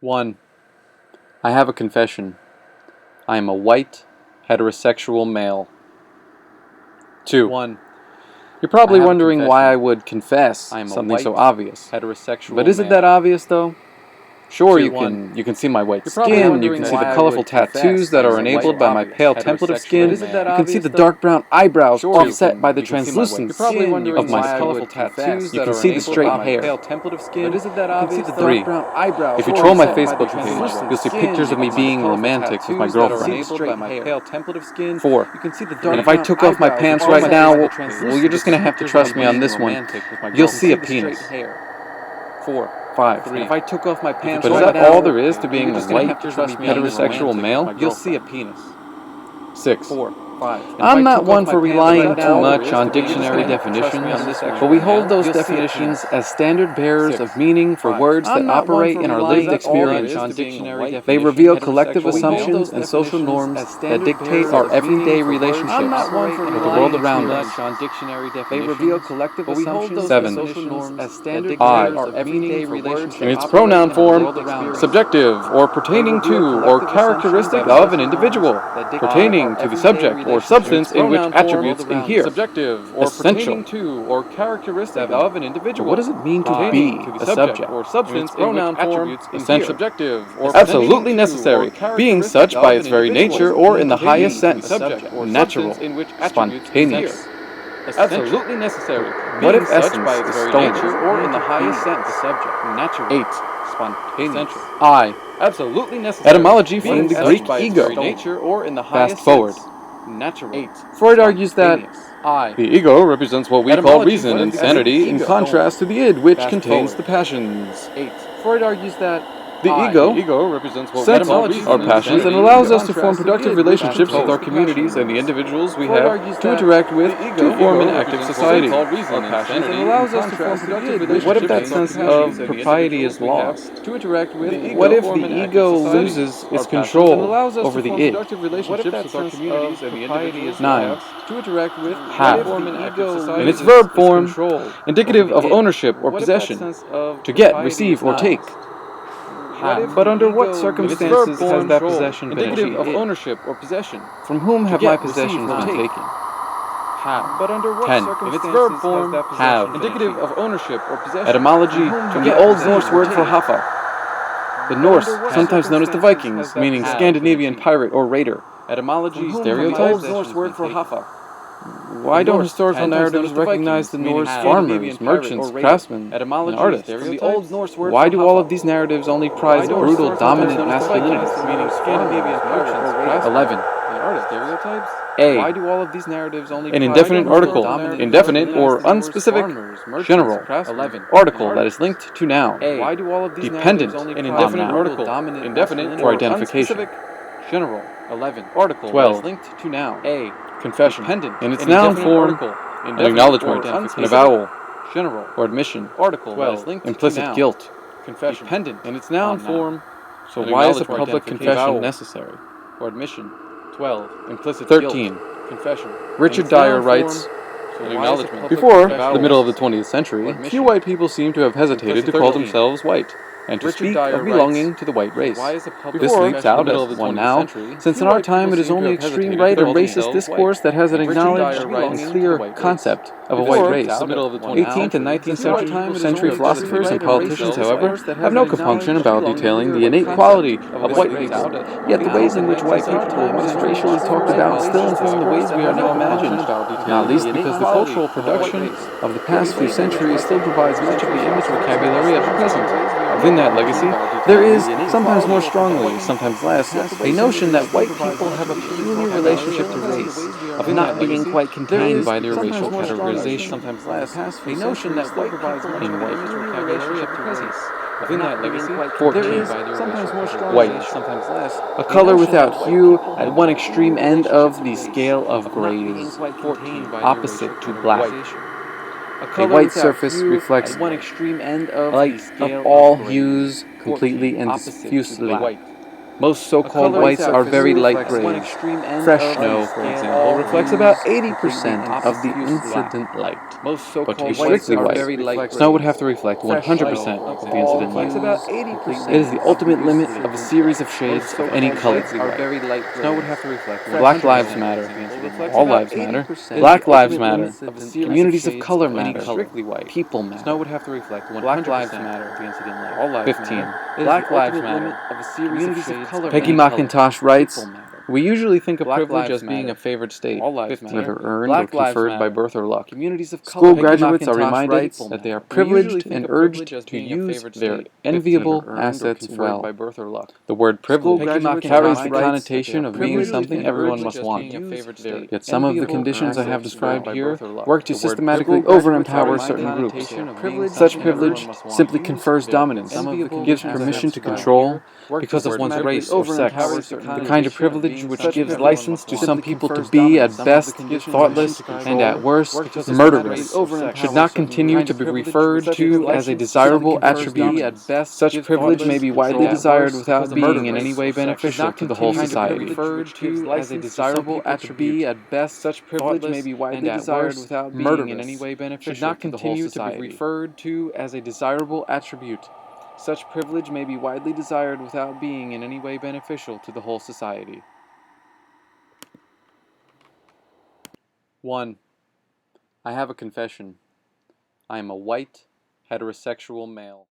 1. I have a confession. I am a white, heterosexual male. 2. 1. You're probably I have a wondering why confession. I would confess I am a something so white, obvious. Heterosexual But is it male. that obvious, though? Sure, 2. you can see my white You're probably skin, you wondering can see why the I colorful would confess tattoos that I am are a enabled white, by my obvious, pale template of heterosexual skin. male. You can see the dark brown eyebrows Sure, offset by the you can see my white translucent You're probably skin wondering of my why I colorful would confess tattoos you that can are see the enabled straight by my hair. pale template of skin. But is it that You can see obvious, the though? dark brown eyebrows. If you troll my offset by the Facebook page, translucent you'll see skin pictures of me of my being colorful romantic with my tattoos that are girlfriend. enabled by my pale template of skin. 4. You can see the And dark if I brown took off my eyebrows pants offset right by now, the well, translucent you're just going to have to pictures trust of me on being this one. romantic with my You'll see a girlfriend. penis. Straight hair. 4. 5. 3. And if I took off my pants But is right that now, all there is to being you're a just gonna white, have to trust me on this heterosexual one. male? You'll see a penis. 6. 4. 5. I'm not one for relying too much on dictionary definitions, but we hold those definitions as standard bearers of meaning for words that operate in our lived experience. They reveal collective assumptions and social norms that dictate our everyday relationships with the world around us. They reveal collective assumptions and social norms as standard bearers of everyday relationships in its pronoun form, subjective or pertaining to or characteristic of an individual, pertaining to the subject or substance in which attributes inhere. Subjective or Essential. pertaining to or characteristic of an individual. What does it mean to be a subject or substance in which attributes Essential. Subjective or Absolutely necessary, being such by its very nature or in the highest sense, natural, spontaneous. Absolutely necessary. What if being such essence by its is very stolen? nature or in the highest sense, subject. natural, 8. spontaneous. I. Absolutely necessary. Etymology from being the such Greek by its ego. very nature or in the highest Fast forward. sense, natural. 8. Freud argues that I. the ego represents what we call Etymology reason from and the sanity Greek in ego. contrast to the id, which Fast contains forward. the passions. 8. Freud argues that the I. ego represents what sets we call our reason passions and sanity allows in us to form contrast the productive id, which relationships with contains our the communities and the passions. individuals we Freud have argues to that interact with the ego to form an active represents society. what we call reason and sanity And allows in us to form contrast productive the id, relationships. What if that with our sense communities of and the propriety is individuals we have lost? to interact with? What if form the an active ego society. loses Our its passions control and allows us over to the form id? productive relationships with our communities and the individuals we 9. have to interact with. Have. Form an active society. In its verb form, control indicative over of the id. ownership or What if that possession, sense of to get, propriety receive, is or not take. Have. But under what ego circumstances loses has that control, possession been indicative of achieved? ownership or possession? From whom have get, my receive, possessions or been take. taken? Have. But under what 10. circumstances In its verb form, has that possession have. been indicative of ownership or possession? Etymology from the Old Norse word for hafa. The Norse, under what sometimes known as the circumstances Vikings, has that meaning have Scandinavian been pirate or raider. Etymology Stereotypes? the Old Norse word for hafa. Why don't Norse, historical sometimes known narratives as the recognize the Vikings, meaning Norse Scandinavian farmers, pirate merchants, or raider? craftsmen, and Etymology artists? from the Old Norse word Why for do all hafa. of these narratives only prize Why do brutal, historical dominant narratives masculinity? Vikings, meaning Scandinavian pirate or raider? 11. Stereotypes? A. Why do all of these narratives only An prize indefinite brutal, article, dominant indefinite masculinity? or unspecific, Farmers, general, merchants, 11. article that is linked to noun, Why do all of these dependent, narratives only an prize indefinite brutal, article, dominant indefinite masculinity? for identification. Unspecific, general, 11. Article 12. that is linked to noun. A. Confession, Dependent, in its an noun indefinite form, article, an indefinite acknowledgement, or an unspecific, avowal, general, or admission. article 12. that is linked Implicit to noun. guilt. Confession, Dependent, in its noun form, So an why is a acknowledgement, public identification, confession avowal, necessary? or admission. 12. Implicit 13. guilt. Confession. Richard In its Dyer noun writes, form, an acknowledgement. before Avowal. the middle of the 20th century, Admission. few white people seem to have hesitated to call 13. themselves white, and to Richard speak Dyer of belonging writes, to the white race. Why is a public This confession leaps out in the middle as of the one 20th now, century? since in Few our white time people it is seem to only have extreme hesitated right to or call racist themselves discourse white. that has an Richard acknowledged Dyer writes, and clear white race. concept of a Before white race. the middle of the 18th and 19th century philosophers and politicians, however, that have no compunction about detailing the innate quality of white race. Yet the ways in which white people were most racially talked about still inform the ways we are now imagined, not least because the cultural production of the past few centuries still provides much of the image vocabulary of the present. Within that legacy, there is, sometimes more strongly, sometimes less, a notion that white people have a peculiar relationship to race, of not being quite contained by their racial categorization. Sometimes less. A notion that white people have in a white peculiar relationship to race. Within that legacy, 14. there is, sometimes more strongly, white, sometimes less. a color without hue at one extreme end of the scale of grays, opposite to black. A white surface reflects one extreme end of light of all hues completely and diffusely. Most so-called whites are very light gray. Fresh snow, for example, reflects about 80% of the incident light. But to be strictly white, snow would have to reflect 100% of the incident light. It is the ultimate limit of a series of shades of any color. Snow would have to reflect Black Lives Matter. All lives matter. Black lives matter. Communities of color matter. People matter. Snow would have to reflect 100% Black Lives Matter. 15. Black Lives Matter. Communities of color. Peggy McIntosh writes, "We usually think of privilege as being a favored state, whether earned or conferred by birth or luck. School graduates are reminded that they are privileged and urged to use their enviable assets well. The word privilege carries the connotation of being something everyone must want. Yet some of the conditions I have described here work to systematically overempower certain groups. Such privilege simply confers dominance, gives permission to control because of one's race or sex, the kind of privilege which gives license to some people to be, at best, thoughtless, and at worst, murderous, should not continue to be referred to as a desirable attribute. Such privilege may be widely desired without being in any way beneficial to the whole society. Such privilege may be widely desired without being in any way beneficial to the whole society. Should not continue to be referred to as a desirable attribute. Such privilege may be widely desired without being in any way beneficial to the whole society. 1. I have a confession. I am a white, heterosexual male.